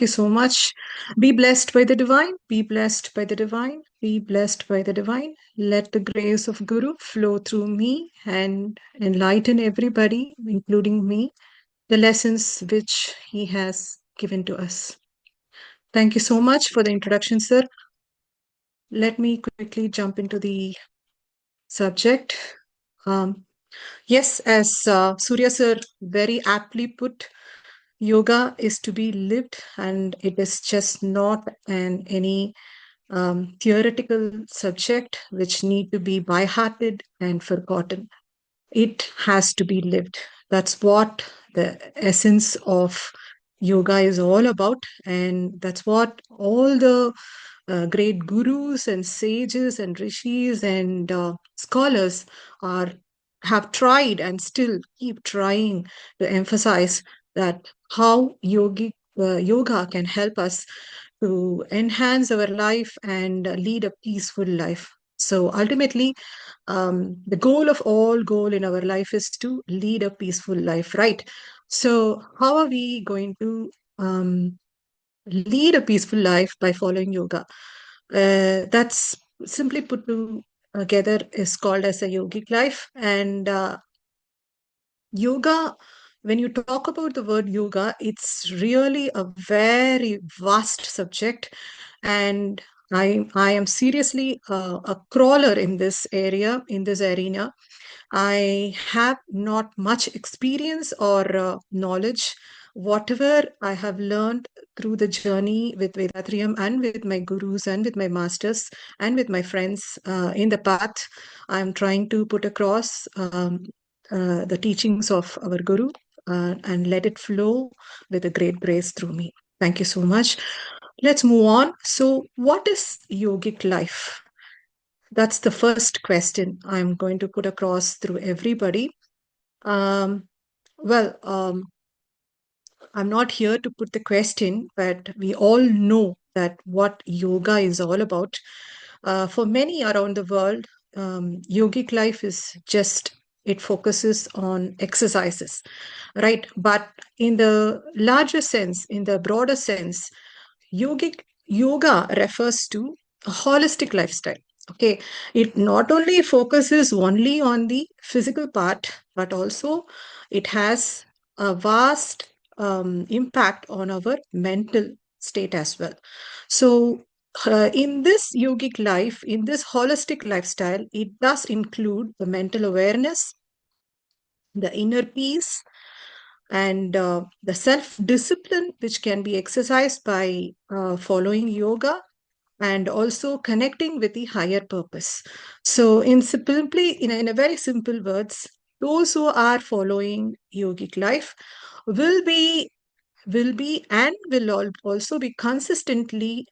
you so much. Be blessed by the divine, be blessed by the divine, be blessed by the divine. Let the grace of Guru flow through me and enlighten everybody, including me, the lessons which he has given to us. Thank you so much for the introduction, sir. Let me quickly jump into the subject. Yes, as Surya sir very aptly put, yoga is to be lived, and it is just not any theoretical subject which need to be by-hearted and forgotten. It has to be lived. That's what the essence of yoga is all about, and that's what all the great gurus and sages and rishis and scholars are have tried and still keep trying to emphasize that how yoga can help us to enhance our life and lead a peaceful life. So ultimately, the goal of all goal in our life is to lead a peaceful life, right? So how are we going to lead a peaceful life by following yoga? That's simply put together is called as a yogic life. And yoga, when you talk about the word yoga, it's really a very vast subject. And I am seriously a crawler in this area, in this arena. I have not much experience or knowledge. Whatever I have learned through the journey with Vedatrium and with my gurus and with my masters and with my friends in the path, I'm trying to put across the teachings of our Guru and let it flow with a great grace through me. Thank you so much. Let's move on. So, what is yogic life? That's the first question I'm going to put across through everybody. Um, well, I'm not here to put the question, but we all know that what yoga is all about. For many around the world, yogic life is just, it focuses on exercises, right? But in the larger sense, in the broader sense, yoga refers to a holistic lifestyle. Okay, it not only focuses only on the physical part, but also it has a vast impact on our mental state as well. So, in this yogic life, in this holistic lifestyle, it does include the mental awareness, the inner peace, and the self discipline, which can be exercised by following yoga and also connecting with the higher purpose. So, in a very simple words, those who are following yogic life will be and will also be consistently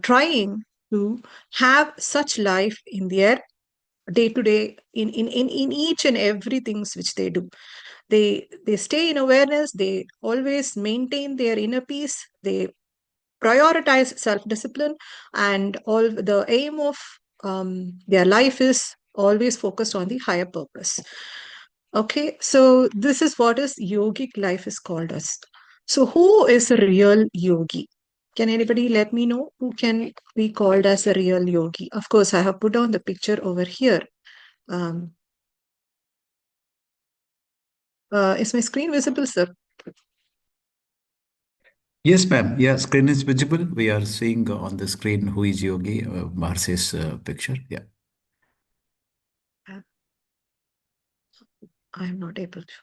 trying to have such life in their day to day in each and every things which they do. They stay in awareness, they always maintain their inner peace, they prioritize self-discipline, and all the aim of their life is always focused on the higher purpose. Okay, so this is what is yogic life is called as. So who is a real yogi? Can anybody let me know who can be called as a real yogi? Of course, I have put down the picture over here. Um, is my screen visible, sir? Yes, ma'am. Yeah, screen is visible. We are seeing on the screen who is Yogi, Marcy's picture. Yeah. I am not able to.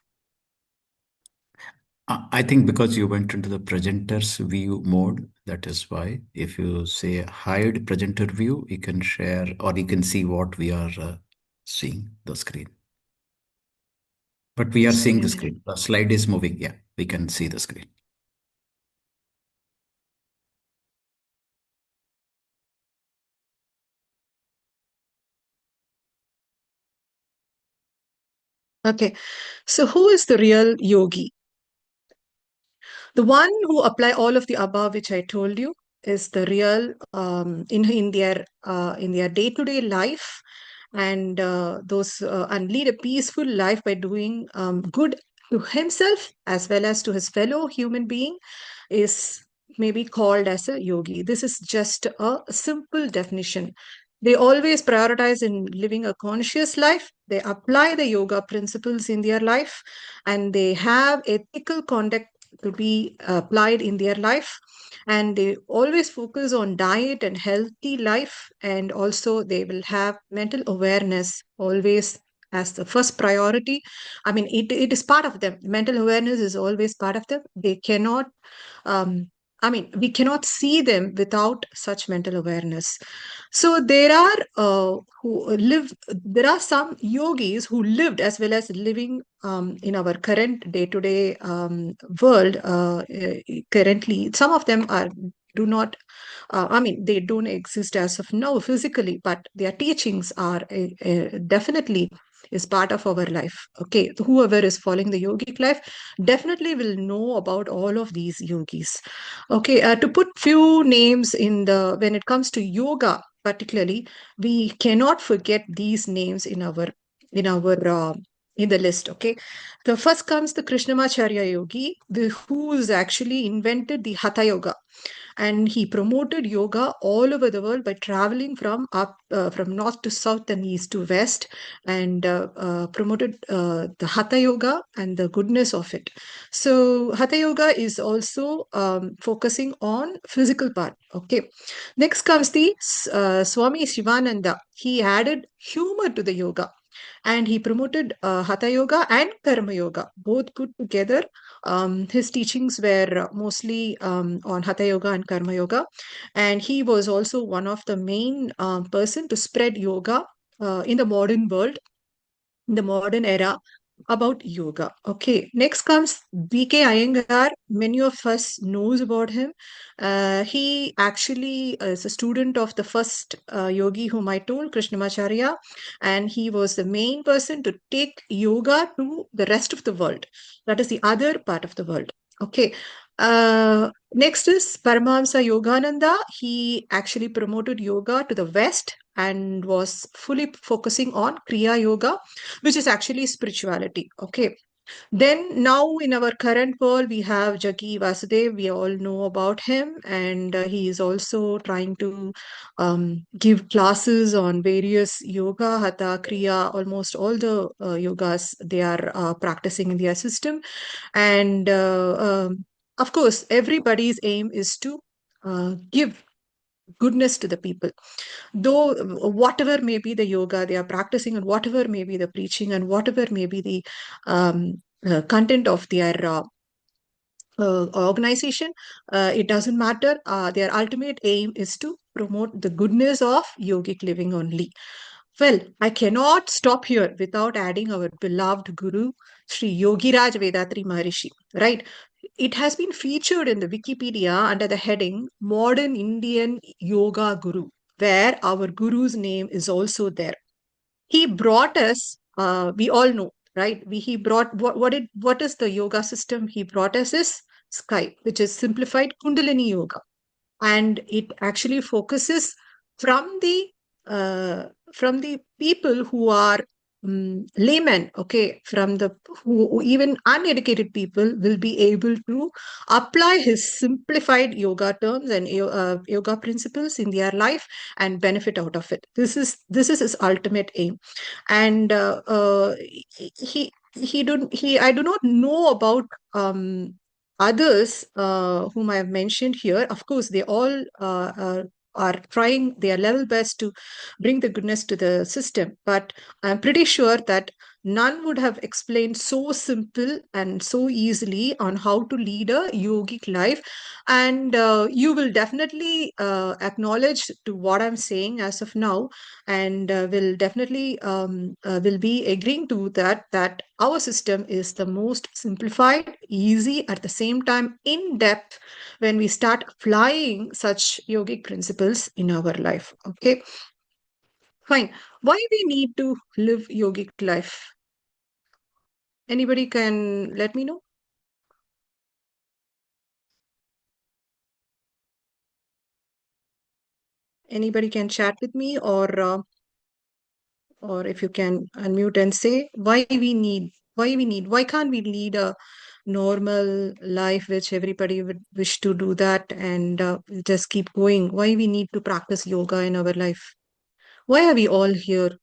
I think because you went into the presenter's view mode, that is why. If you say hide presenter view, you can share or you can see what we are seeing the screen. But we are Just a seeing the minute. screen. The slide is moving. Yeah, we can see the screen. Okay, so who is the real yogi? The one who apply all of the above, which I told you, is the real in their day to day life, and those and lead a peaceful life by doing good to himself as well as to his fellow human being, is maybe called as a yogi. This is just a simple definition. They always prioritize in living a conscious life. They apply the yoga principles in their life, and they have ethical conduct to be applied in their life. And they always focus on diet and healthy life. And also, they will have mental awareness always as the first priority. I mean, it is part of them. Mental awareness is always part of them. They cannot um, I mean, we cannot see them without such mental awareness. So there are some yogis who lived as well as living in our current day-to-day world. Currently, some of them do not, I mean, they don't exist as of now physically, but their teachings are definitely is part of our life. Okay, whoever is following the yogic life definitely will know about all of these yogis. Okay, to put few names in the when it comes to yoga, particularly, we cannot forget these names in our in the list. Okay, the first comes the Krishnamacharya yogi, who's actually invented the Hatha yoga, and he promoted yoga all over the world by traveling from north to south and east to west, and promoted the hatha yoga and the goodness of it. So hatha yoga is also focusing on physical part. Okay, next comes the Swami Shivananda. He added humor to the yoga, and he promoted hatha yoga and karma yoga both put together. His teachings were mostly on hatha yoga and karma yoga, and he was also one of the main person to spread yoga in the modern world, in the modern era, about yoga. Okay, next comes B.K. Iyengar. Many of us knows about him. He actually is a student of the first yogi whom I told, Krishnamacharya, and he was the main person to take yoga to the rest of the world. That is the other part of the world. Okay. Next is Paramahamsa Yogananda. He actually promoted yoga to the West and was fully focusing on Kriya Yoga, which is actually spirituality. Okay. Then now in our current world, we have Jagi Vasudev. We all know about him, and he is also trying to give classes on various yoga, hatha, kriya, almost all the yogas they are practicing in their system. And of course, everybody's aim is to give goodness to the people, though whatever may be the yoga they are practicing, and whatever may be the preaching, and whatever may be the content of their organization, it doesn't matter. Their ultimate aim is to promote the goodness of yogic living only. Well, I cannot stop here without adding our beloved guru, Sri Yogiraj Vedatri Maharishi, right? It has been featured in the Wikipedia under the heading Modern Indian Yoga Guru, where our guru's name is also there. He brought us, we all know, right? He brought what is the yoga system he brought us is Sky, which is simplified Kundalini Yoga, and it actually focuses from the from the people who are laymen. Okay, from the who even uneducated people will be able to apply his simplified yoga terms and yoga principles in their life and benefit out of it. This is his ultimate aim. And he don't he I do not know about others whom I have mentioned here. Of course, they all are trying their level best to bring the goodness to the system, but I'm pretty sure that none would have explained so simple and so easily on how to lead a yogic life. And you will definitely acknowledge to what I'm saying as of now, and will definitely will be agreeing to that our system is the most simplified, easy, at the same time in depth when we start applying such yogic principles in our life. Okay, fine. Why we need to live yogic life? Anybody can let me know? Anybody can chat with me, or if you can unmute and say why we need, why can't we lead a normal life, which everybody would wish to do that and just keep going. Why we need to practice yoga in our life? Why are we all here?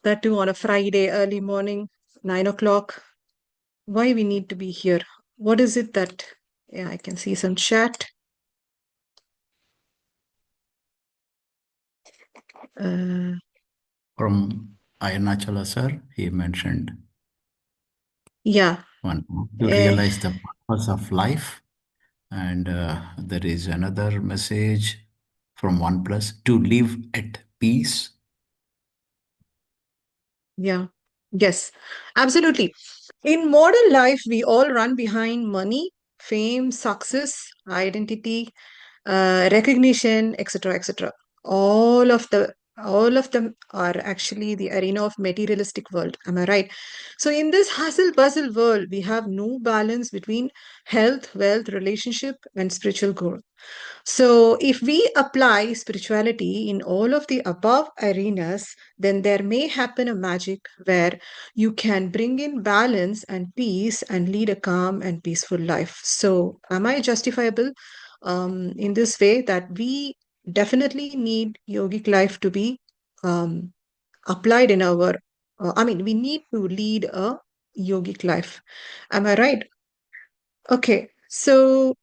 That too on a Friday, early morning, 9 o'clock. Why we need to be here? What is it that, yeah, I can see some chat. Uh, From Ayanachala sir, he mentioned yeah. one to Uh, realize the purpose of life. And there is another message from OnePlus to live at peace. yeah. Yes, absolutely. In modern life, we all run behind money, fame, success, identity, recognition, etc., etc. All of them are actually the arena of materialistic world. Am I right? So in this hustle bustle world, we have no balance between health, wealth, relationship, and spiritual growth. So, if we apply spirituality in all of the above arenas, then there may happen a magic where you can bring in balance and peace and lead a calm and peaceful life. So, am I justifiable in this way that we definitely need yogic life to be um, applied in our, we need to lead a yogic life. Am I right? Okay. So,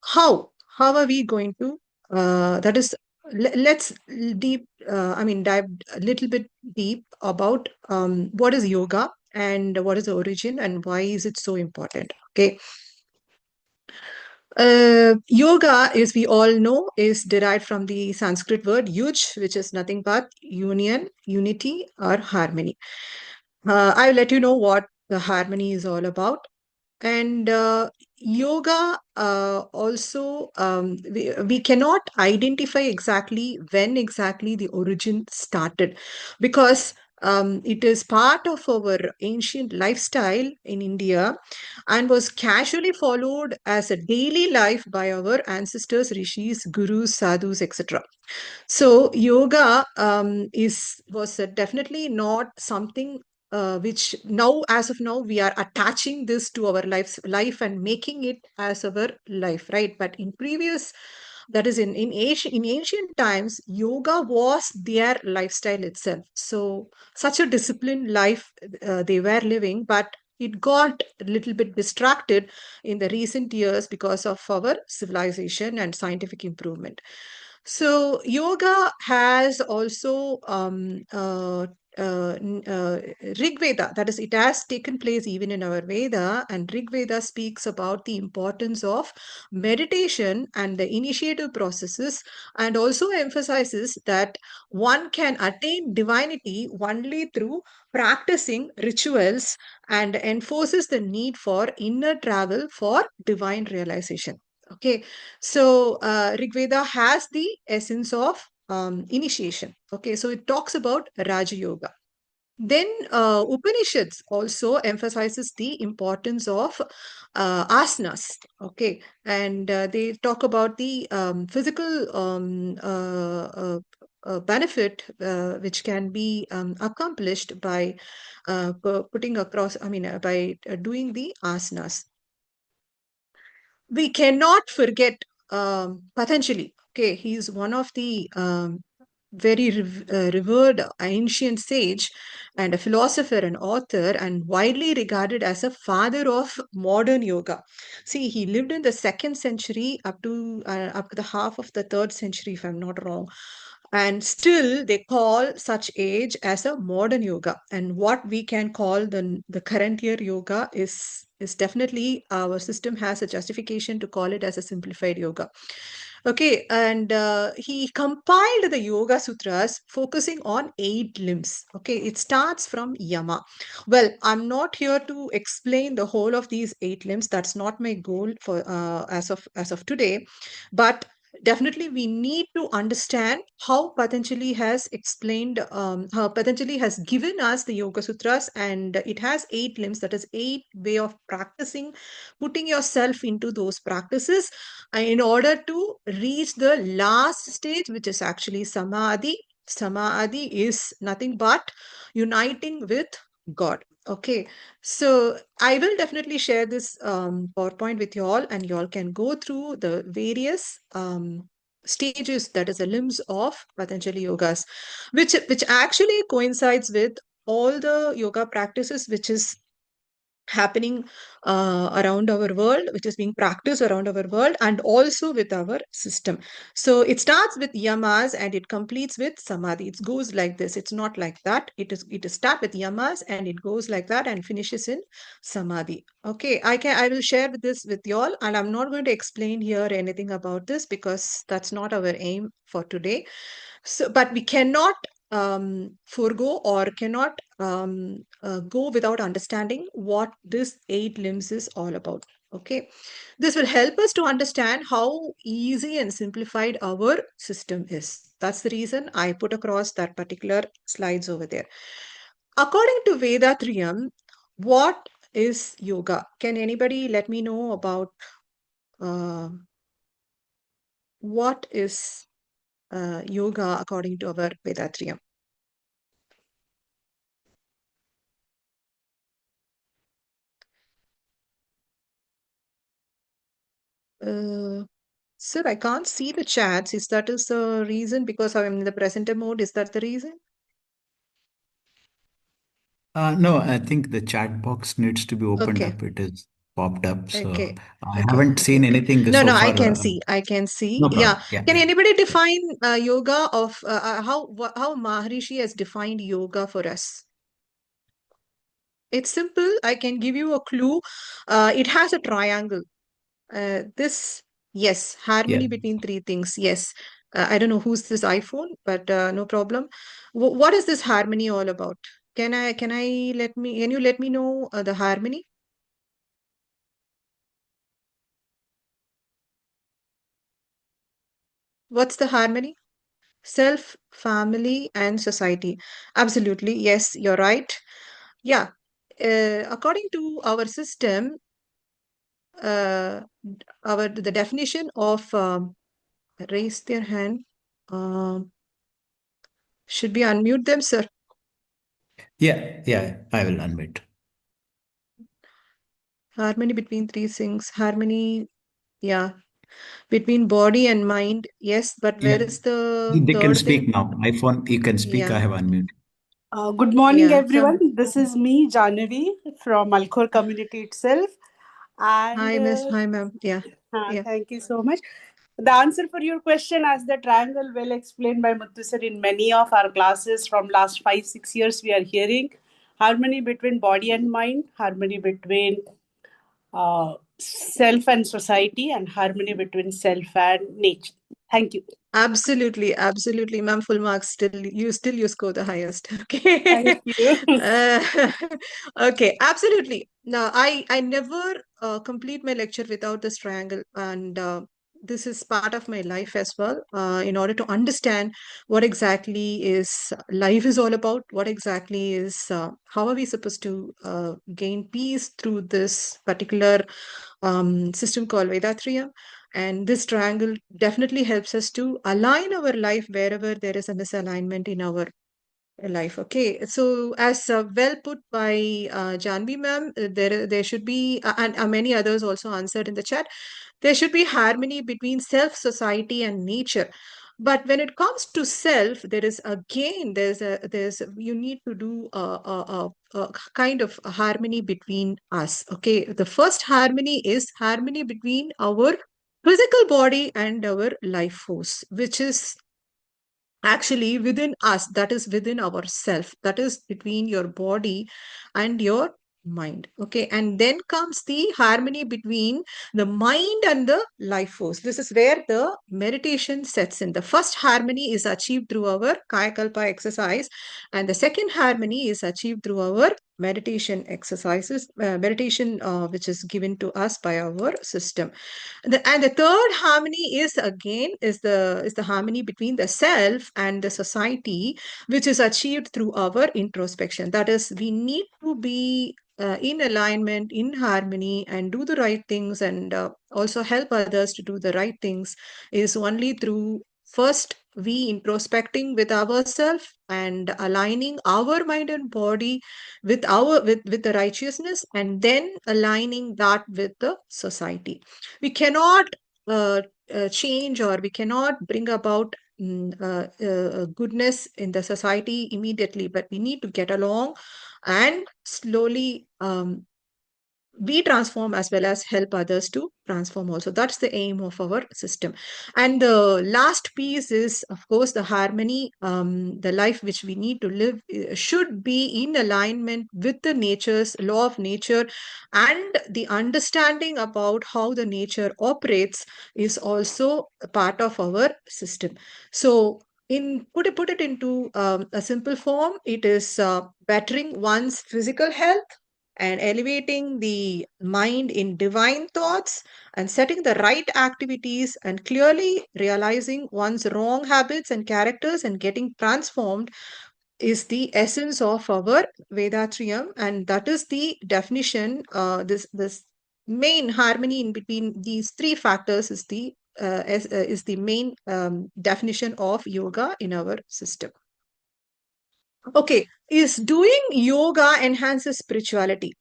how are we going to that is let's deep dive a little bit deep about what is yoga and what is the origin and why is it so important. Okay. Yoga, as we all know, is derived from the Sanskrit word yuj, which is nothing but union, unity, or harmony. I'll let you know what the harmony is all about. And yoga also, we cannot identify exactly when exactly the origin started because it is part of our ancient lifestyle in India and was casually followed as a daily life by our ancestors, rishis, gurus, sadhus, etc. So yoga is was definitely not something which now, as of now, we are attaching this to our life and making it as our life, right? But in previous, that is in ancient times, yoga was their lifestyle itself. So such a disciplined life they were living, but it got a little bit distracted in the recent years because of our civilization and scientific improvement. So yoga has also Rig Veda, that is, it has taken place even in our Veda, and Rig Veda speaks about the importance of meditation and the initiative processes, and also emphasizes that one can attain divinity only through practicing rituals and enforces the need for inner travel for divine realization. Okay, so Rig Veda has the essence of initiation. Okay, so it talks about Raja Yoga. Then Upanishads also emphasizes the importance of asanas. Okay, and they talk about the physical benefit which can be accomplished by putting across, by doing the asanas. We cannot forget Patanjali. Okay, he's one of the very revered ancient sage and a philosopher and author, and widely regarded as a father of modern yoga. See, he lived in the second century up to the half of the third century, if I'm not wrong. And still, they call such age as a modern yoga. And what we can call the current year yoga is definitely our system has a justification to call it as a simplified yoga. Okay, and he compiled the Yoga Sutras focusing on 8 limbs. Okay, it starts from Yama. Well, I'm not here to explain the whole of these 8 limbs. That's not my goal for as of today, but definitely we need to understand how Patanjali has explained, how Patanjali has given us the Yoga Sutras, and it has 8 limbs, that is 8 way of practicing, putting yourself into those practices in order to reach the last stage, which is actually Samadhi. Samadhi is nothing but uniting with God. Okay, so I will definitely share this PowerPoint with you all, and you all can go through the various stages, that is the limbs of Patanjali yogas, which actually coincides with all the yoga practices which is happening around our world, which is being practiced around our world, and also with our system. So it starts with yamas and it completes with samadhi. It goes like this. It's not like that. It is start with yamas and it goes like that and finishes in samadhi. Okay, I will share this with you all, and I'm not going to explain here anything about this because that's not our aim for today. So, but we cannot forego or cannot go without understanding what this eight limbs is all about. Okay, this will help us to understand how easy and simplified our system is. That's the reason I put across that particular slides over there. According to Vedatriyam, what is yoga? Can anybody let me know about uh, what is yoga according to our Vedatriyam? Uh, Sir, I can't see the chats. Is that is the reason? Because I'm in the presenter mode. Is that the reason? No, I think the chat box needs to be opened Okay, up. It is popped up. So okay, I okay, haven't okay, seen okay. anything No, so no, I far. can see. I can see. No Yeah. problem. Yeah, Can yeah, anybody yeah. define yoga of how Maharishi has defined yoga for us? It's simple. I can give you a clue. It has a triangle. This, yes, Yeah. harmony between three things. Yes. I don't know who's this iPhone, but no problem. What is this harmony all about? Can you let me know the harmony? What's the harmony? Self, family, and society. Absolutely. Yes, you're right. Yeah. According to our system, uh, the definition of raise their hand. Um, should we unmute them, sir? Yeah, yeah, I will unmute. Harmony between three things. Harmony, yeah, between body and mind. Yes, but Yeah, where is the they can third speak thing? now. iPhone, you can speak. I Yeah, have unmuted. Good morning, yeah. everyone. This is me, Janavi, from Alcor community itself. And Hi, miss. Hi, ma'am. Yeah, yeah. thank you so much. The answer for your question, as the triangle well explained by Muthu sir in many of our classes from last 5-6 years, we are hearing harmony between body and mind, harmony between self and society, and harmony between self and nature. Thank you. Absolutely, absolutely, ma'am. Full marks. Still you score the highest. Okay. Thank you. Uh, okay, absolutely. No, I never complete my lecture without this triangle, and this is part of my life as well. In order to understand what exactly is life is all about, what exactly is how are we supposed to gain peace through this particular system called Vedatriyam. And this triangle definitely helps us to align our life wherever there is a misalignment in our life. Okay, so as well put by Janvi ma'am, there should be and many others also answered in the chat. There should be harmony between self, society, and nature. But when it comes to self, there is again you need to do a kind of a harmony between us. Okay, the first harmony is harmony between our physical body and our life force, which is actually within us, that is within ourself, that is between your body and your mind. Okay, and then comes the harmony between the mind and the life force. This is where the meditation sets in. The first harmony is achieved through our kayakalpa exercise, and the second harmony is achieved through our meditation exercises, meditation which is given to us by our system. And the third harmony is again is the harmony between the self and the society, which is achieved through our introspection. That is, we need to be in alignment, in harmony, and do the right things, and also help others to do the right things, is only through first we introspecting with ourselves and aligning our mind and body with with the righteousness, and then aligning that with the society. We cannot uh, change, or we cannot bring about goodness in the society immediately, but we need to get along and slowly we transform as well as help others to transform also. That's the aim of our system. And the last piece is, of course, the harmony. The life which we need to live should be in alignment with the nature's law of nature, and the understanding about how the nature operates is also a part of our system. So put it into a simple form, it is bettering one's physical health and elevating the mind in divine thoughts and setting the right activities and clearly realizing one's wrong habits and characters and getting transformed is the essence of our Vedatriyam, and that is the definition. This main harmony in between these three factors is the main definition of yoga in our system. Okay, is doing yoga enhances spirituality?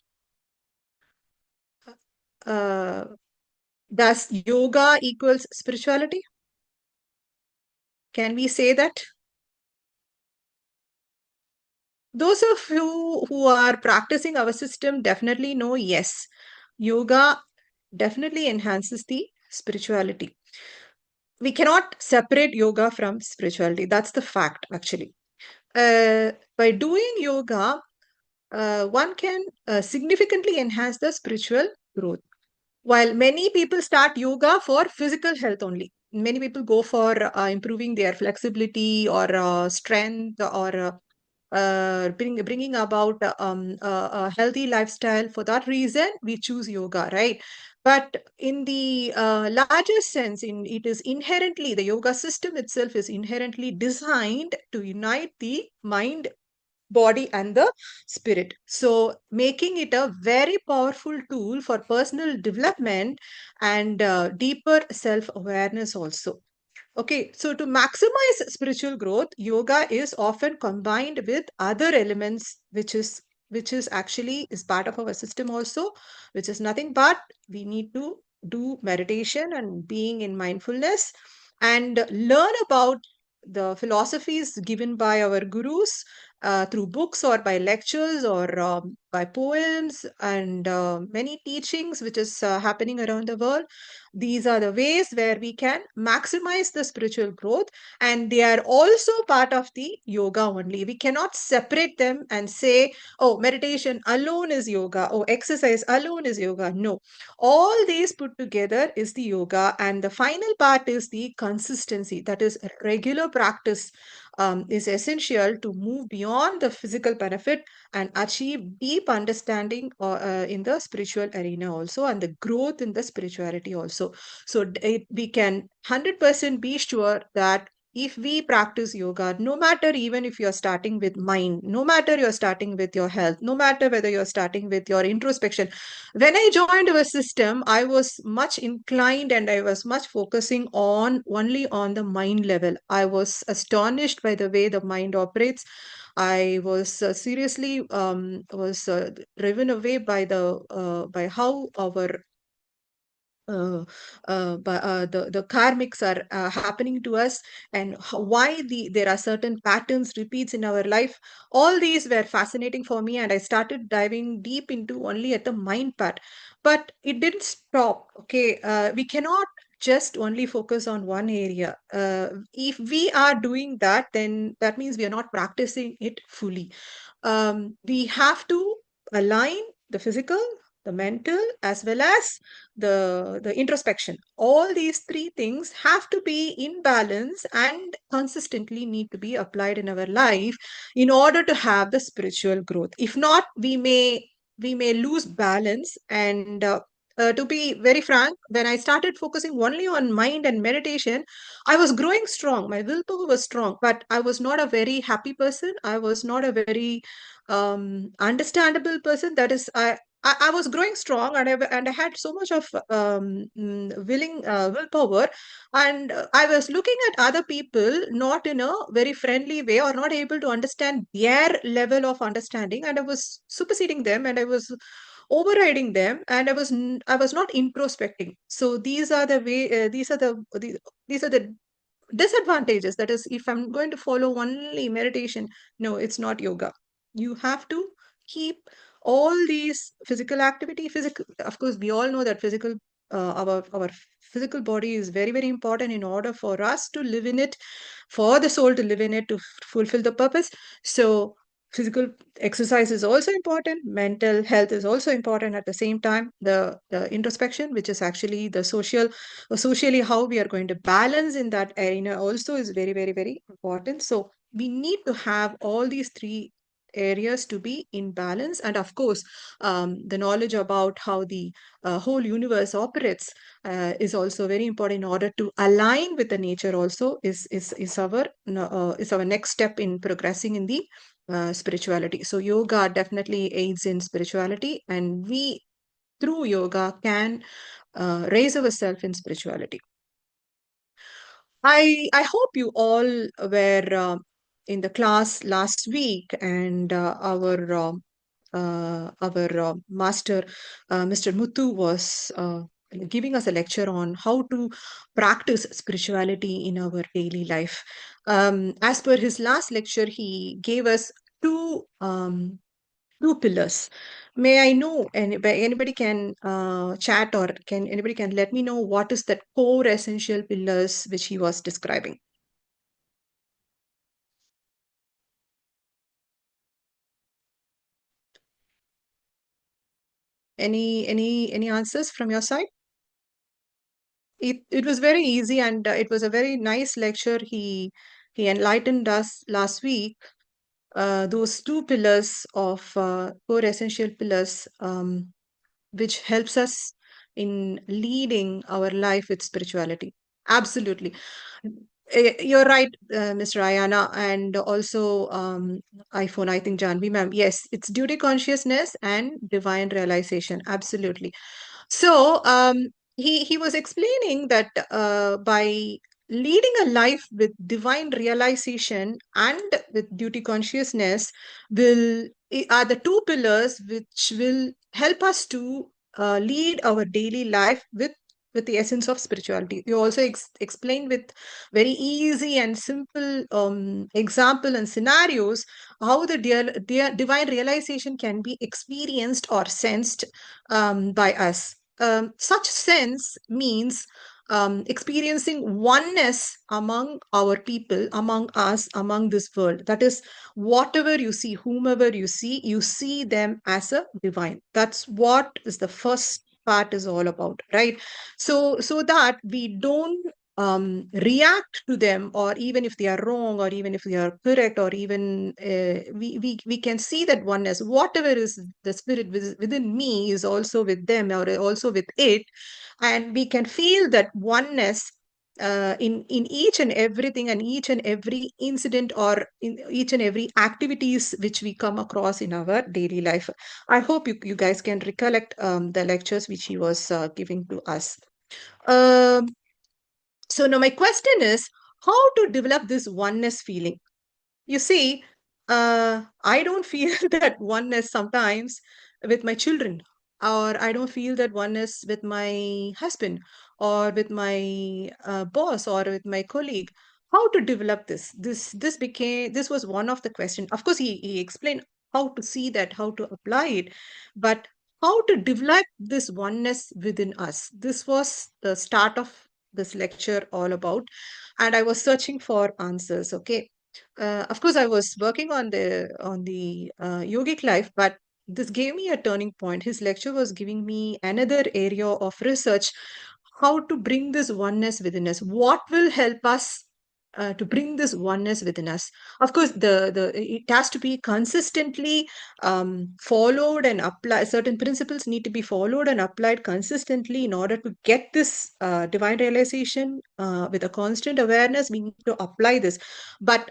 Uh, does yoga equals spirituality? Can we say that? Those of you who are practicing our system definitely know yes, yoga definitely enhances the spirituality. We cannot separate yoga from spirituality. That's the fact, actually. By doing yoga, one can significantly enhance the spiritual growth. While many people start yoga for physical health only, many people go for improving their flexibility or strength, or bringing about a healthy lifestyle. For that reason, we choose yoga, right? But in the larger sense, it is inherently, the yoga system itself is inherently designed to unite the mind, body and the spirit, so making it a very powerful tool for personal development and deeper self awareness also. Okay, so to maximize spiritual growth, yoga is often combined with other elements, which is actually is part of our system also, which is nothing but we need to do meditation and being in mindfulness and learn about the philosophies given by our gurus through books or by lectures or by poems and many teachings which is happening around the world. These are the ways where we can maximize the spiritual growth, and they are also part of the yoga only. We cannot separate them and say, oh, meditation alone is yoga, oh, exercise alone is yoga. No, all these put together is the yoga, and the final part is the consistency. That is, regular practice is essential to move beyond the physical benefit and achieve deep understanding in the spiritual arena also, and the growth in the spirituality also. So we can 100% be sure that if we practice yoga, no matter even if you're starting with mind, no matter you're starting with your health, no matter whether you're starting with your introspection. When I joined our system, I was much inclined and I was much focusing on only on the mind level. I was astonished by the way the mind operates. I was seriously was driven away by the by how our the karmics are happening to us, and why there are certain patterns repeats in our life. All these were fascinating for me, and I started diving deep into only at the mind part. But it didn't stop. Okay, we cannot just only focus on one area. If we are doing that, then that means we are not practicing it fully. We have to align the physical, the mental, as well as the introspection. All these three things have to be in balance and consistently need to be applied in our life in order to have the spiritual growth. If not, we may lose balance. And to be very frank, when I started focusing only on mind and meditation, I was growing strong. My willpower was strong, but I was not a very happy person. I was not a very understandable person. That is, I was growing strong, and I had so much of willpower, and I was looking at other people not in a very friendly way, or not able to understand their level of understanding, and I was superseding them, and I was overriding them, and I was not introspecting. So these are the way, these are the disadvantages. That is, if I'm going to follow only meditation, no, it's not yoga. You have to keep all these physical activity. Physical, of course, we all know that our physical body is very, very important in order for us to live in it, for the soul to live in it, to fulfill the purpose. So physical exercise is also important, mental health is also important. At the same time, the introspection, which is actually the socially how we are going to balance in that arena, also is very, very, very important. So we need to have all these three areas to be in balance. And of course, the knowledge about how the whole universe operates is also very important, in order to align with the nature. Also is our next step in progressing in the spirituality. So yoga definitely aids in spirituality, and we through yoga can raise ourselves in spirituality. I hope you all were in the class last week, and our master, Mr. Muthu, was giving us a lecture on how to practice spirituality in our daily life. As per his last lecture, he gave us two pillars. May I know, and anybody can chat, or can anybody can let me know what is that core essential pillars which he was describing? Any answers from your side? It was very easy, and it was a very nice lecture. He enlightened us last week. Those two pillars of core essential pillars, which helps us in leading our life with spirituality. Absolutely. You're right, Mr. Ayana, and also iPhone, I think Janvi ma'am. Yes, it's duty consciousness and divine realization. Absolutely. So he was explaining that by leading a life with divine realization and with duty consciousness are the two pillars which will help us to lead our daily life with the essence of spirituality. You also explained with very easy and simple example and scenarios how the divine realization can be experienced or sensed by us. Such sense means experiencing oneness among our people, among us, among this world. That is, whatever you see, whomever you see them as a divine. That's what is the first part is all about, right? So that we don't react to them, or even if they are wrong, or even if they are correct, or even we can see that oneness. Whatever is the spirit within me is also with them, or also with it, and we can feel that oneness in each and everything, and each and every incident, or in each and every activities which we come across in our daily life. I hope you guys can recollect the lectures which he was giving to us. um, so now my question is, how to develop this oneness feeling? You see, I don't feel that oneness sometimes with my children, or I don't feel that oneness with my husband, or with my boss, or with my colleague. How to develop this? This was one of the questions. Of course, he explained how to see that, how to apply it, but how to develop this oneness within us. This was the start of this lecture all about, and I was searching for answers. Okay, of course, I was working on the yogic life, but this gave me a turning point. His lecture was giving me another area of research, how to bring this oneness within us. What will help us to bring this oneness within us? Of course, the it has to be consistently followed and applied. Certain principles need to be followed and applied consistently in order to get this divine realization with a constant awareness. We need to apply this, but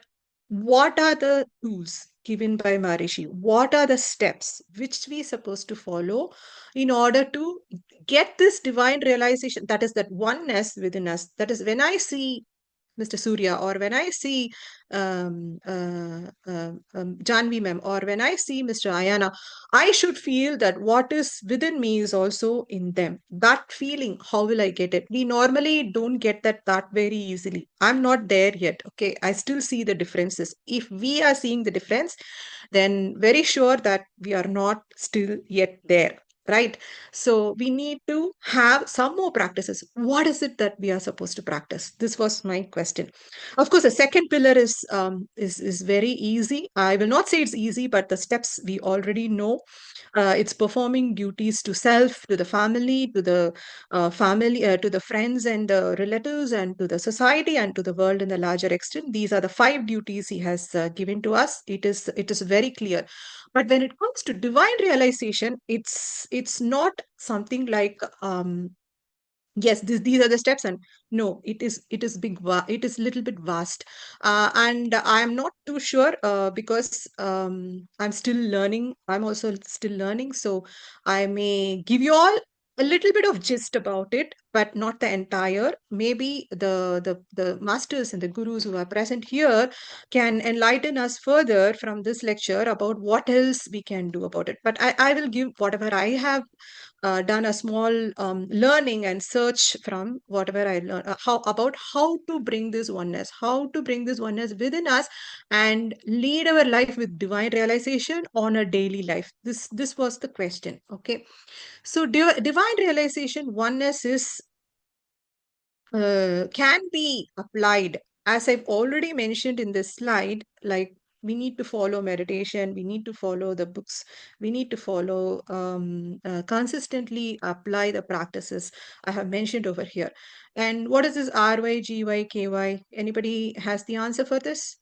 what are the tools? given by Maharishi. What are the steps which we supposed to follow in order to get this divine realization? That is that oneness within us. That is when I see Mr. Surya, or when I see Janvi ma'am, or when I see Mr. Ayana, I should feel that what is within me is also in them. That feeling, how will I get it? We normally don't get that very easily. I'm not there yet. Okay, I still see the differences. If we are seeing the difference, then very sure that we are not still yet there. Right. So we need to have some more practices. What is it that we are supposed to practice? This was my question. Of course, the second pillar is very easy. I will not say it's easy, but the steps we already know. It's performing duties to self, to the family, to the friends and the relatives, and to the society and to the world in the larger extent. These are the 5 duties he has given to us. It is very clear. But when it comes to divine realization, it's not something like yes, these are the steps, and no, it is it is little bit vast, and I am not too sure, because I'm still learning. I'm also still learning, so I may give you all a little bit of gist about it, but not the entire. Maybe the masters and the gurus who are present here can enlighten us further from this lecture about what else we can do about it. But I will give whatever I have done, a small learning and search from whatever I learned, how to bring this oneness, within us, and lead our life with divine realization on a daily life. This was the question. Okay, so divine realization oneness is can be applied, as I've already mentioned in this slide. Like, we need to follow meditation, we need to follow the books, we need to follow consistently apply the practices I have mentioned over here. And what is this RYGYKY? Anybody has the answer for this?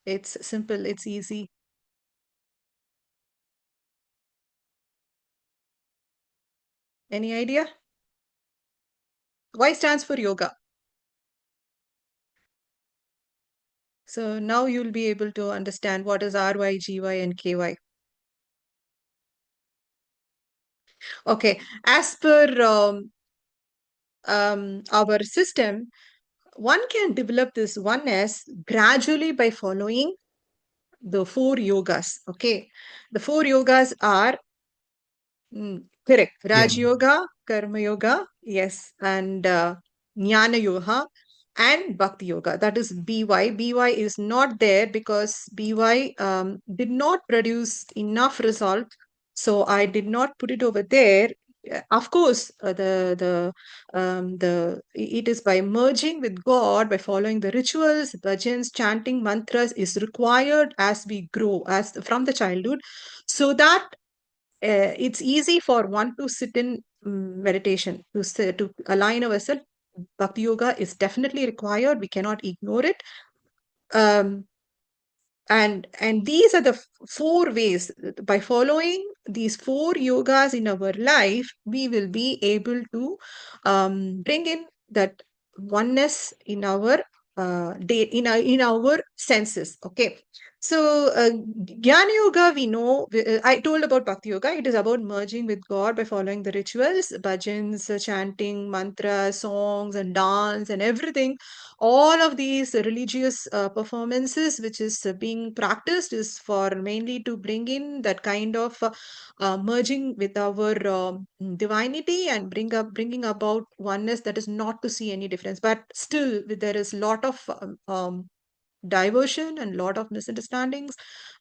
It's simple, it's easy. Any idea? Y stands for yoga. So now you'll be able to understand what is RYGY and KY. Okay, as per our system, one can develop this oneness gradually by following the 4 yogas. Okay, the 4 yogas are correct: Yeah. Raj Yoga, Karma Yoga, yes, and Jnana Yoga and Bhakti Yoga. That is BY. BY is not there because BY did not produce enough result. So I did not put it over there. Of course, it is by merging with God, by following the rituals, bhajans, chanting mantras is required as we grow, as from the childhood, so that it's easy for one to sit in meditation, to align ourselves. Bhakti yoga is definitely required. We cannot ignore it. Um, and these are the 4 ways. By following these 4 yogas in our life, we will be able to bring in that oneness in our day, in our senses. Okay, so Jnana Yoga, we know, I told about Bhakti Yoga. It is about merging with God by following the rituals, bhajans, chanting, mantras, songs, and dance, and everything. All of these religious performances which is being practiced is for mainly to bring in that kind of merging with our divinity, and bringing about oneness, that is not to see any difference. But still, there is lot of diversion and lot of misunderstandings,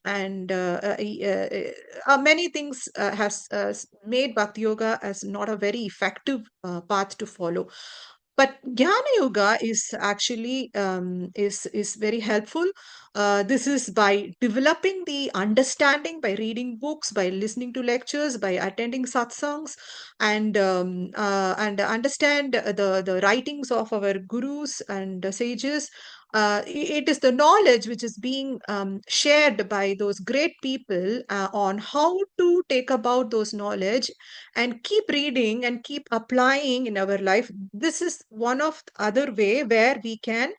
and many things has made Bhakti Yoga as not a very effective path to follow. But Jnana Yoga is actually is very helpful. This is by developing the understanding, by reading books, by listening to lectures, by attending satsangs, and understand the writings of our gurus and sages. It is the knowledge which is being shared by those great people on how to take about those knowledge and keep reading and keep applying in our life. This is one of the other way where we can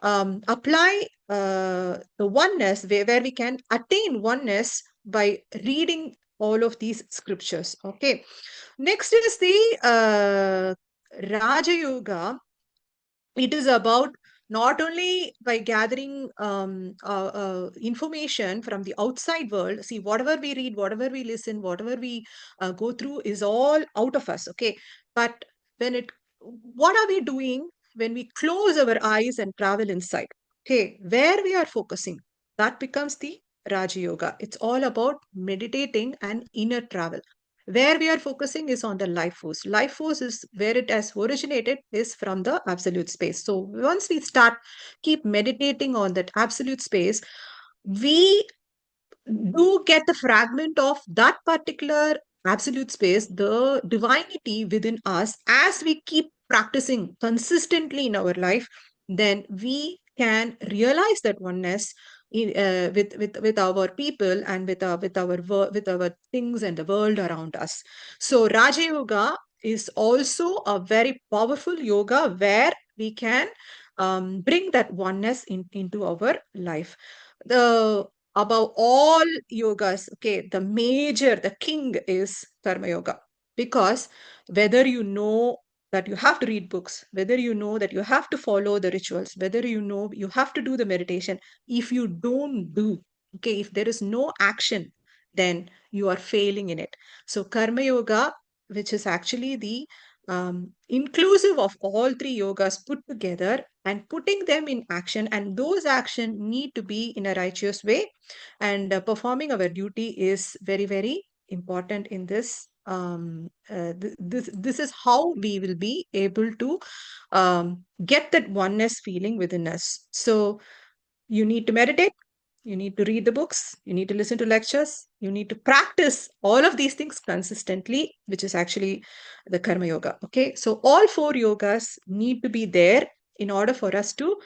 apply the oneness, where we can attain oneness by reading all of these scriptures. Okay. Next is the Raja Yoga. It is about not only by gathering information from the outside world. See, whatever we read, whatever we listen, whatever we go through is all out of us. Okay. But what are we doing when we close our eyes and travel inside? Okay. Where we are focusing, that becomes the Raja Yoga. It's all about meditating and inner travel. Where we are focusing is on the life force. Life force is where it has originated, is from the absolute space. So once we start keep meditating on that absolute space, we do get the fragment of that particular absolute space, the divinity within us. As we keep practicing consistently in our life, then we can realize that oneness with our people and with our things and the world around us. So Raja Yoga is also a very powerful yoga where we can bring that oneness into our life. The Above all yogas, okay, the king is karma yoga. Because whether you know that you have to read books, whether you know that you have to follow the rituals, whether you know you have to do the meditation, if you don't do, okay, if there is no action, then you are failing in it. So karma yoga, which is actually the inclusive of all three yogas put together and putting them in action, and those actions need to be in a righteous way, and performing our duty is very, very important in this. This is how we will be able to get that oneness feeling within us. So you need to meditate, you need to read the books, you need to listen to lectures, you need to practice all of these things consistently, which is actually the karma yoga. Okay, so all four yogas need to be there in order for us to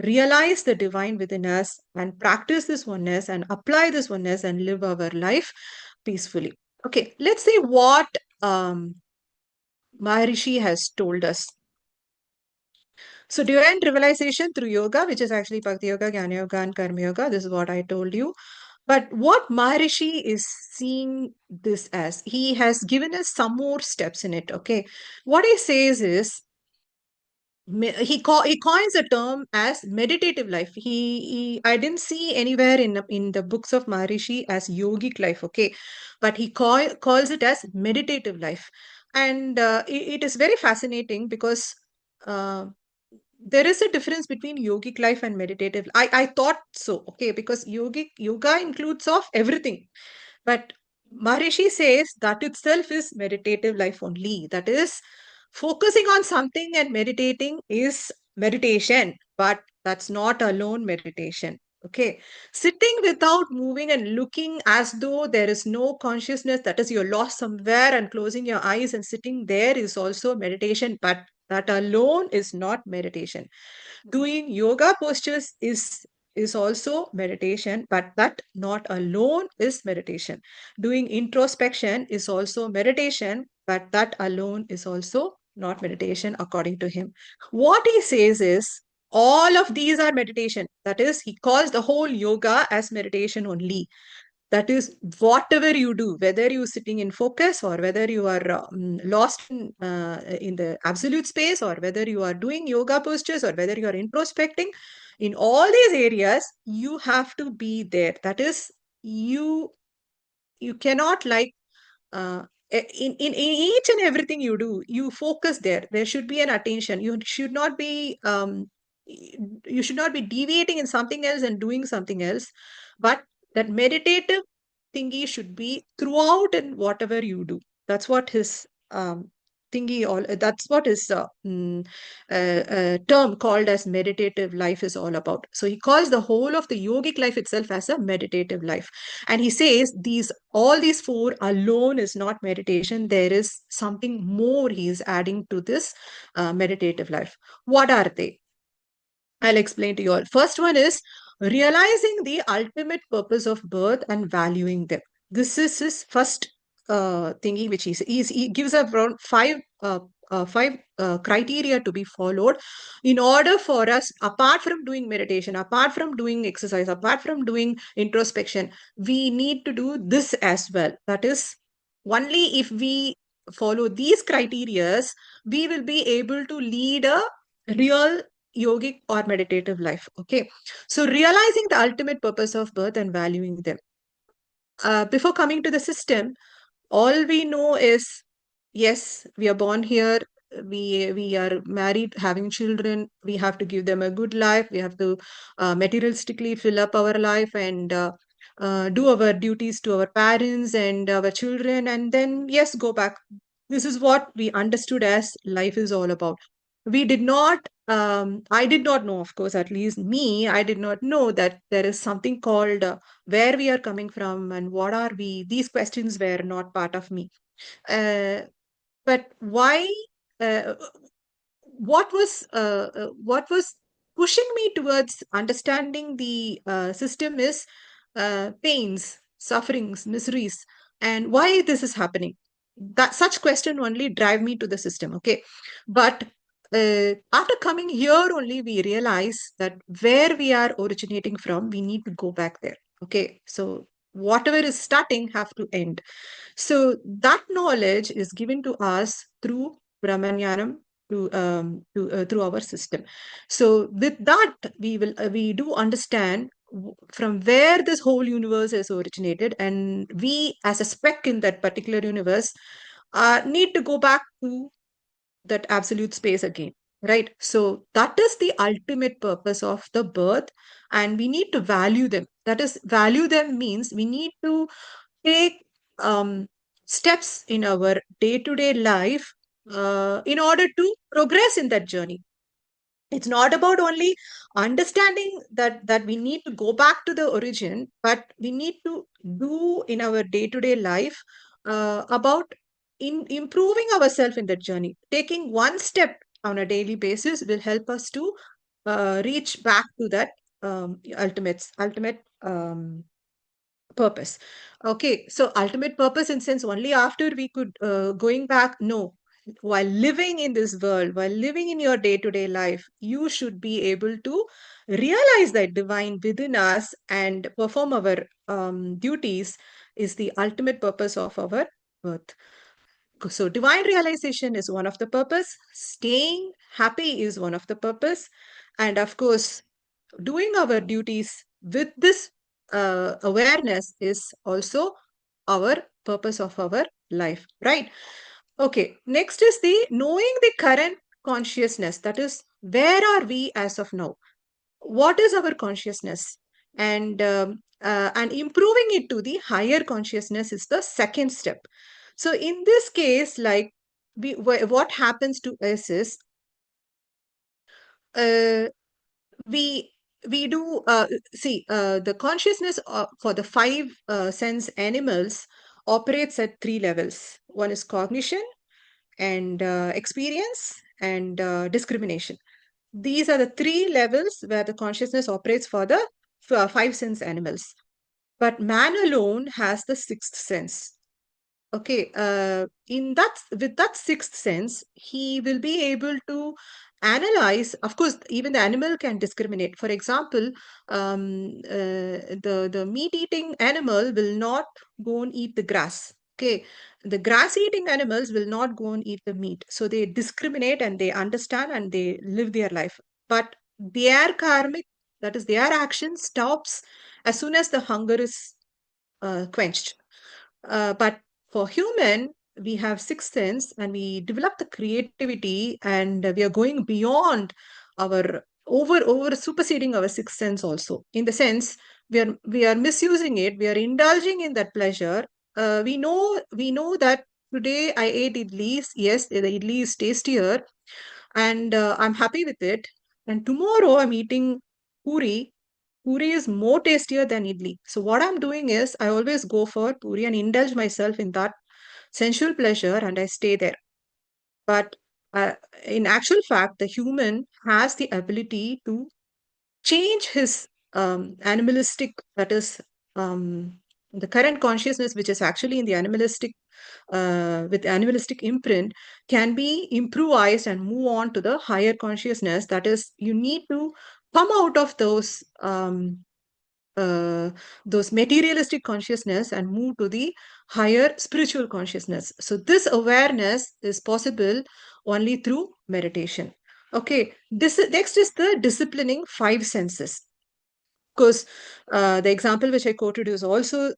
realize the divine within us and practice this oneness and apply this oneness and live our life peacefully. Okay, let's see what Maharishi has told us. So divine realization through yoga, which is actually Bhakti Yoga, Jnana Yoga, and Karma Yoga. This is what I told you. But what Maharishi is seeing this as, he has given us some more steps in it. Okay. What he says is, he coins a term as meditative life. I didn't see anywhere in the books of Maharishi as yogic life. Okay. But he calls it as meditative life. And it is very fascinating because uh, there is a difference between yogic life and meditative. I thought so, okay, because yoga includes of everything. But Maharishi says that itself is meditative life only. That is, focusing on something and meditating is meditation, but that's not alone meditation. Okay. Sitting without moving and looking as though there is no consciousness, that is, you're lost somewhere, and closing your eyes and sitting there is also meditation, but that alone is not meditation. Doing yoga postures is also meditation, but that not alone is meditation. Doing introspection is also meditation, but that alone is also not meditation, according to him. What he says is all of these are meditation. That is, he calls the whole yoga as meditation only. That is, whatever you do, whether you're sitting in focus or whether you are lost in the absolute space, or whether you are doing yoga postures, or whether you are introspecting, in all these areas, you have to be there. That is, you cannot like uh, in each and everything you do, you focus there. There should be an attention. You should not be deviating in something else and doing something else. But that meditative thingy should be throughout in whatever you do. That's what his thingy all. That's what his term called as meditative life is all about. So he calls the whole of the yogic life itself as a meditative life. And he says all these four alone is not meditation. There is something more he is adding to this meditative life. What are they? I'll explain to you all. First one is realizing the ultimate purpose of birth and valuing them. This is his first thingy, which he gives around five criteria to be followed in order for us, apart from doing meditation, apart from doing exercise, apart from doing introspection, we need to do this as well. That is, only if we follow these criterias, we will be able to lead a real yogic or meditative life. Okay. So realizing the ultimate purpose of birth and valuing them. Before coming to the system, all we know is, yes, we are born here, we are married, having children, we have to give them a good life, we have to materialistically fill up our life and do our duties to our parents and our children, and then, yes, go back. This is what we understood as life is all about. We did not, I did not know, of course, at least me, I did not know that there is something called where we are coming from and what are we. These questions were not part of me. Uh, but why? Uh, what was pushing me towards understanding the system is pains, sufferings, miseries, and why this is happening. That such question only drive me to the system. Okay, but after coming here only we realize that where we are originating from, we need to go back there. Okay, so whatever is starting have to end. So that knowledge is given to us through Brahmanyanam, through our system. So with that, we do understand from where this whole universe is originated, and we as a speck in that particular universe need to go back to that absolute space again, right? So that is the ultimate purpose of the birth, and we need to value them. That is, value them means we need to take steps in our day-to-day life in order to progress in that journey. It's not about only understanding that we need to go back to the origin, but we need to do in our day-to-day life about improving ourselves in that journey. Taking one step on a daily basis will help us to reach back to that ultimate purpose. Okay, so ultimate purpose in sense only after we could going back. No, while living in this world, while living in your day-to-day life, you should be able to realize that divine within us and perform our duties is the ultimate purpose of our birth. So divine realization is one of the purpose, staying happy is one of the purpose, and of course doing our duties with this awareness is also our purpose of our life, right? Okay, next is the knowing the current consciousness. That is, where are we as of now? What is our consciousness? And improving it to the higher consciousness is the second step. So in this case, like what happens to us is uh, we we do see the consciousness for the five sense animals operates at three levels. One is cognition and experience and discrimination. These are the three levels where the consciousness operates for the five sense animals. But man alone has the sixth sense. Okay, in that, with that sixth sense, he will be able to analyze. Of course, even the animal can discriminate. For example, the meat-eating animal will not go and eat the grass. Okay, the grass-eating animals will not go and eat the meat. So they discriminate and they understand and they live their life. But their karmic, that is their action, stops as soon as the hunger is quenched. But for human, we have sixth sense and we develop the creativity and we are going beyond our over superseding our sixth sense also. In the sense, we are misusing it, we are indulging in that pleasure. We know that today I ate idlis. Yes, the idli is tastier and I'm happy with it. And tomorrow I'm eating puri. Puri is more tastier than idli. So what I'm doing is I always go for puri and indulge myself in that sensual pleasure and I stay there. But uh, in actual fact, the human has the ability to change his animalistic, that is, the current consciousness, which is actually in the animalistic with animalistic imprint can be improvised and move on to the higher consciousness. That is, you need to come out of those materialistic consciousness and move to the higher spiritual consciousness. So this awareness is possible only through meditation. Okay, this next is the disciplining five senses. Because the example which I quoted is also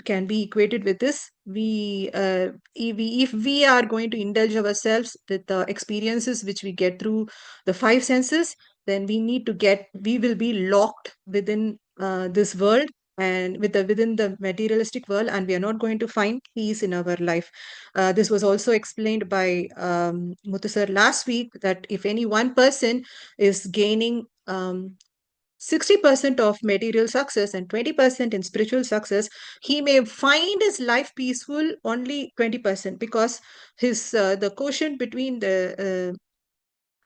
can be equated with this. If we are going to indulge ourselves with the experiences which we get through the five senses, then we will be locked within this world and within the materialistic world, and we are not going to find peace in our life. This was also explained by Muthu sir last week, that if any one person is gaining 60% of material success and 20% in spiritual success, he may find his life peaceful only 20%, because the quotient between the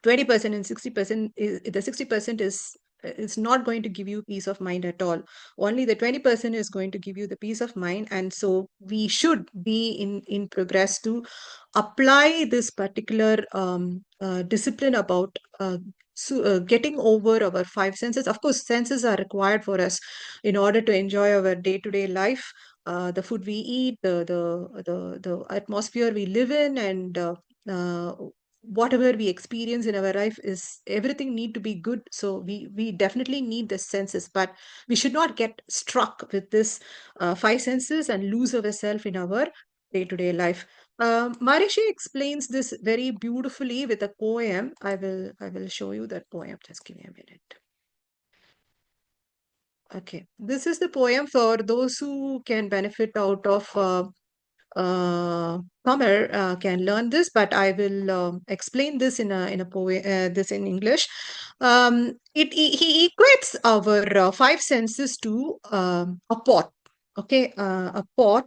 20% and 60% is the 60% is not going to give you peace of mind at all. Only the 20% is going to give you the peace of mind. And so we should be in progress to apply this particular discipline about getting over our five senses. Of course, senses are required for us in order to enjoy our day-to-day life. The food we eat, the atmosphere we live in, and uh, whatever we experience in our life, is everything need to be good. So we definitely need the senses, but we should not get struck with this five senses and lose ourselves in our day-to-day life. Maharishi explains this very beautifully with a poem. I will show you that poem. Just give me a minute. Okay, this is the poem for those who can benefit out of Tamil, can learn this, but I will explain this in a poem, this in English. He equates our five senses to a pot. Okay, a pot.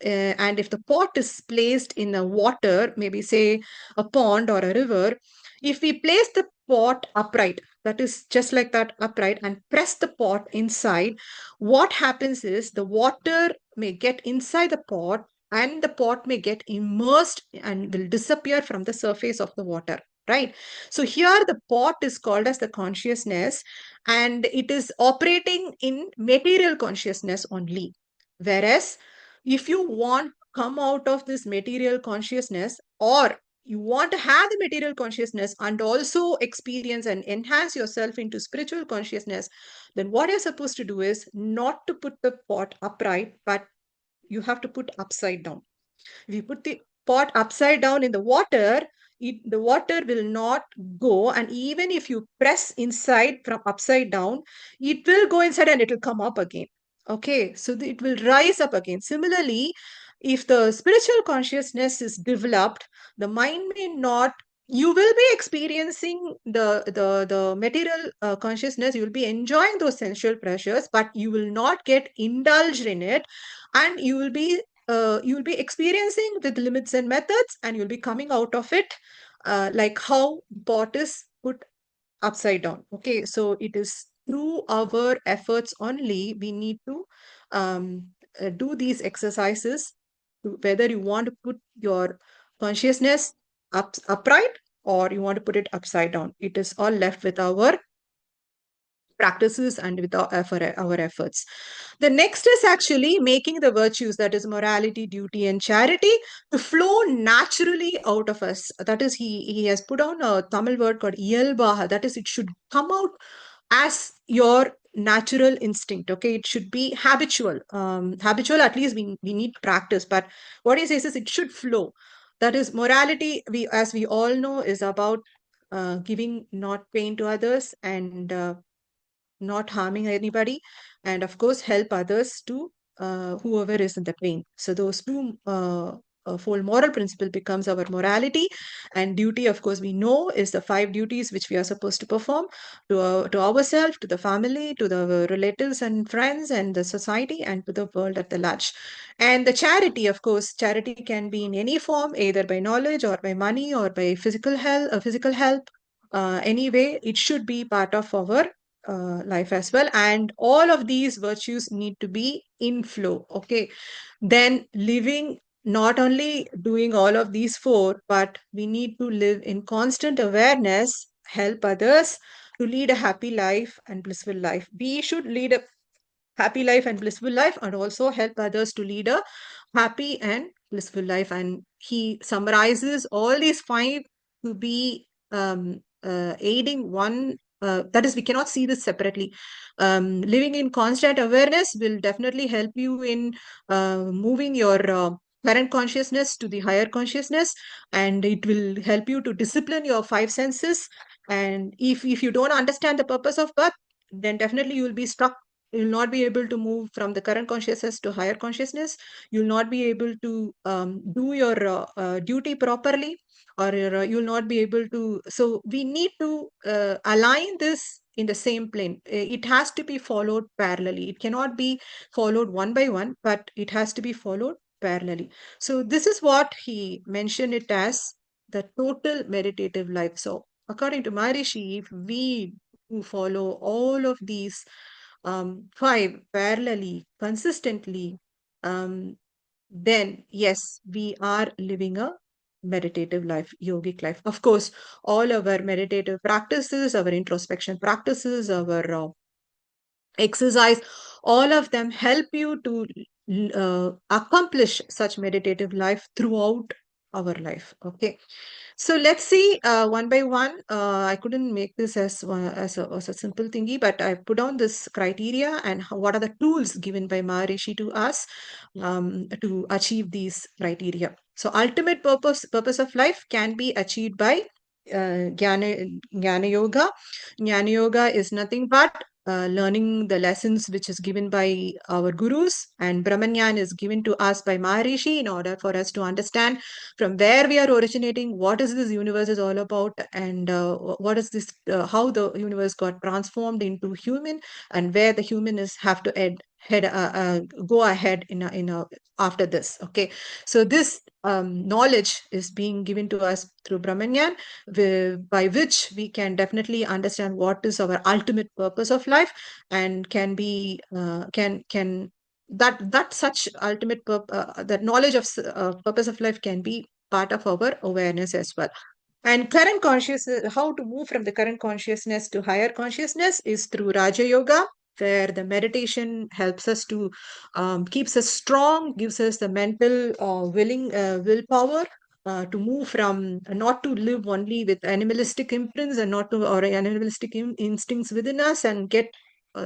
And if the pot is placed in a water, maybe say a pond or a river, if we place the pot upright, that is just like that, upright, and press the pot inside, what happens is the water may get inside the pot, and the pot may get immersed and will disappear from the surface of the water, right? So here the pot is called as the consciousness, and it is operating in material consciousness only. Whereas if you want to come out of this material consciousness, or you want to have the material consciousness and also experience and enhance yourself into spiritual consciousness, then what you're supposed to do is not to put the pot upright, but you have to put upside down. If you put the pot upside down in the water, the water will not go. And even if you press inside from upside down, it will go inside and it will come up again. Okay, so it will rise up again. Similarly, if the spiritual consciousness is developed, the mind may not. You will be experiencing the material consciousness. You will be enjoying those sensual pleasures, but you will not get indulged in it, and you will be experiencing with limits and methods, and you'll be coming out of it like how pot is put upside down. Okay, so it is through our efforts only we need to do these exercises, whether you want to put your consciousness upright or you want to put it upside down. It is all left with our practices and with our efforts. The next is actually making the virtues, that is morality, duty, and charity, to flow naturally out of us. That is, he has put on a Tamil word called iyalbaha. That is, it should come out as your natural instinct. Okay, it should be habitual. Habitual, at least we need practice. But what he says is it should flow. That is, morality, as we all know, is about giving not pain to others, and not harming anybody, and of course help others to whoever is in the pain. So those two fold moral principle becomes our morality. And duty, of course, we know is the five duties which we are supposed to perform to ourselves, to the family, to the relatives and friends, and the society, and to the world at the large. And the charity, of course, charity can be in any form, either by knowledge or by money or by physical help. Anyway, it should be part of our life as well. And all of these virtues need to be in flow. Okay, then living not only doing all of these four, but we need to live in constant awareness, help others to lead a happy life and blissful life. We should lead a happy life and blissful life, and also help others to lead a happy and blissful life. And he summarizes all these five to be aiding one. That is, we cannot see this separately. Living in constant awareness will definitely help you in moving your current consciousness to the higher consciousness, and it will help you to discipline your five senses. And if you don't understand the purpose of birth, then definitely you will be stuck. You'll not be able to move from the current consciousness to higher consciousness. You'll not be able to do your duty properly, or you'll not be able to. So we need to align this in the same plane. It has to be followed parallelly. It cannot be followed one by one, but it has to be followed parallelly. So this is what he mentioned it as the total meditative life. So according to Maharishi, if we follow all of these five parallelly, consistently, um, then yes, we are living a meditative life, yogic life. Of course, all our meditative practices, our introspection practices, our exercise, all of them help you to accomplish such meditative life throughout our life. Okay. So let's see one by one. I couldn't make this as a simple thingy, but I put down this criteria and what are the tools given by Maharishi to us to achieve these criteria. So ultimate purpose of life can be achieved by Jnana Yoga. Jnana Yoga is nothing but learning the lessons which is given by our gurus, and Brahmanyan is given to us by Maharishi in order for us to understand from where we are originating, what is this universe is all about, and what is this, how the universe got transformed into human, and where the human is have to go ahead after this. Okay, so this knowledge is being given to us through Brahmanyan, by which we can definitely understand what is our ultimate purpose of life, and can that such ultimate that knowledge of purpose of life can be part of our awareness as well. And current consciousness, how to move from the current consciousness to higher consciousness is through Raja Yoga, where the meditation helps us to keeps us strong, gives us the mental willpower to move from not to live only with animalistic imprints and not to or animalistic instincts within us and get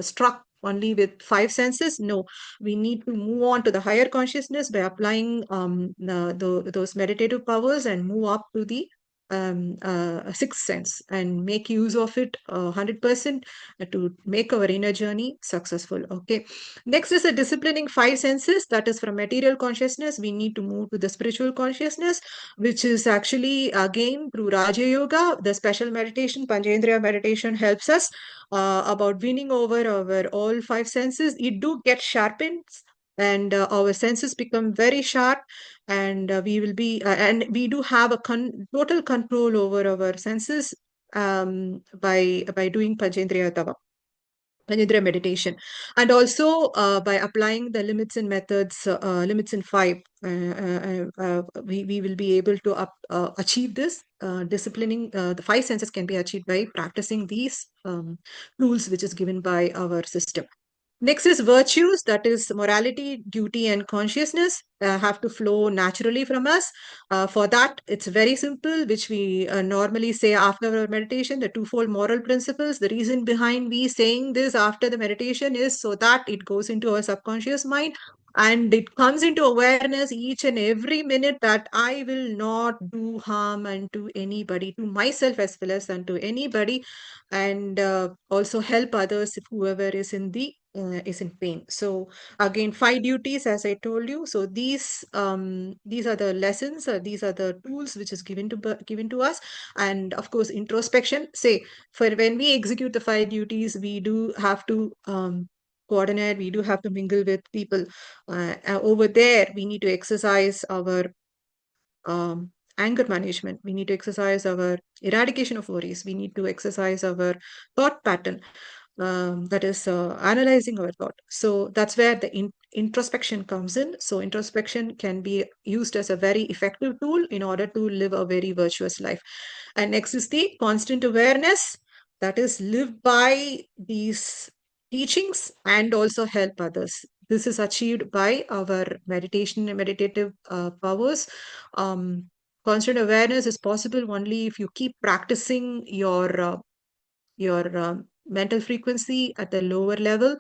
struck only with five senses. No, we need to move on to the higher consciousness by applying those meditative powers and move up to the sixth sense and make use of it 100% to make our inner journey successful. Okay, next is the disciplining five senses, that is from material consciousness we need to move to the spiritual consciousness, which is actually again through Raja Yoga. The special meditation, Panchendriya meditation, helps us about winning over our all five senses. It do get sharpened, and our senses become very sharp, and we will be and we do have a total control over our senses by doing Panchendriya meditation, and also by applying the limits and methods, limits in five, we will be able to achieve this. Disciplining the five senses can be achieved by practicing these tools which is given by our system. Next is virtues, that is morality, duty, and consciousness have to flow naturally from us. For that, it's very simple, which we normally say after our meditation, the twofold moral principles. The reason behind we saying this after the meditation is so that it goes into our subconscious mind and it comes into awareness each and every minute that I will not do harm unto anybody, to myself as well as unto anybody, and also help others if whoever is in pain. So again, five duties, as I told you. So these are the lessons, these are the tools which is given to us. And of course, introspection. Say, for when we execute the five duties, we do have to coordinate. We do have to mingle with people. Over there, we need to exercise our anger management. We need to exercise our eradication of worries. We need to exercise our thought pattern, that is analyzing our thought. So that's where the introspection comes in. So introspection can be used as a very effective tool in order to live a very virtuous life. And next is the constant awareness, that is live by these teachings and also help others. This is achieved by our meditation and meditative powers. Constant awareness is possible only if you keep practicing your mental frequency at the lower level,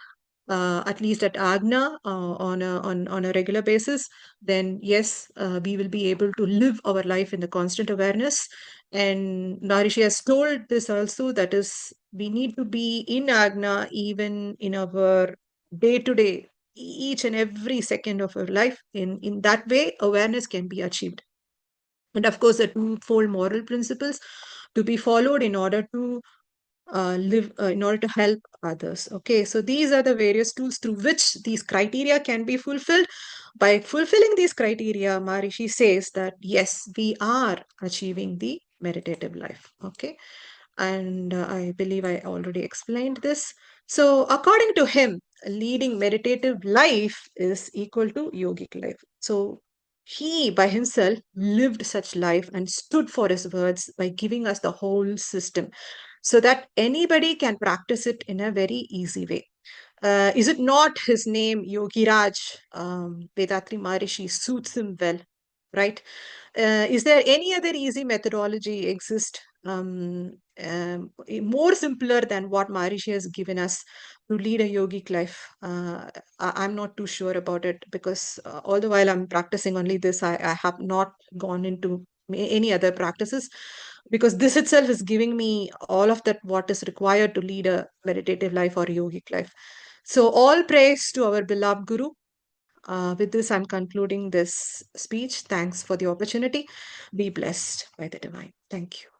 at least at Agna, on a regular basis. Then yes, we will be able to live our life in the constant awareness. And Narishi has told this also, that is, we need to be in Agna even in our day to day, each and every second of our life. In that way, awareness can be achieved. And of course, the twofold moral principles to be followed in order to live in order to help others. Okay, so these are the various tools through which these criteria can be fulfilled. By fulfilling these criteria, Maharishi says that yes, we are achieving the meditative life. Okay, and I believe I already explained this. So according to him, leading meditative life is equal to yogic life. So he by himself lived such life and stood for his words by giving us the whole system so that anybody can practice it in a very easy way. Is it not his name, Yogiraj? Vedatri Maharishi suits him well, right? Is there any other easy methodology exist, more simpler than what Maharishi has given us to lead a yogic life? I'm not too sure about it, because all the while I'm practicing only this, I have not gone into any other practices, because this itself is giving me all of that what is required to lead a meditative life or yogic life. So all praise to our beloved Guru. With this, I'm concluding this speech. Thanks for the opportunity. Be blessed by the divine. Thank you.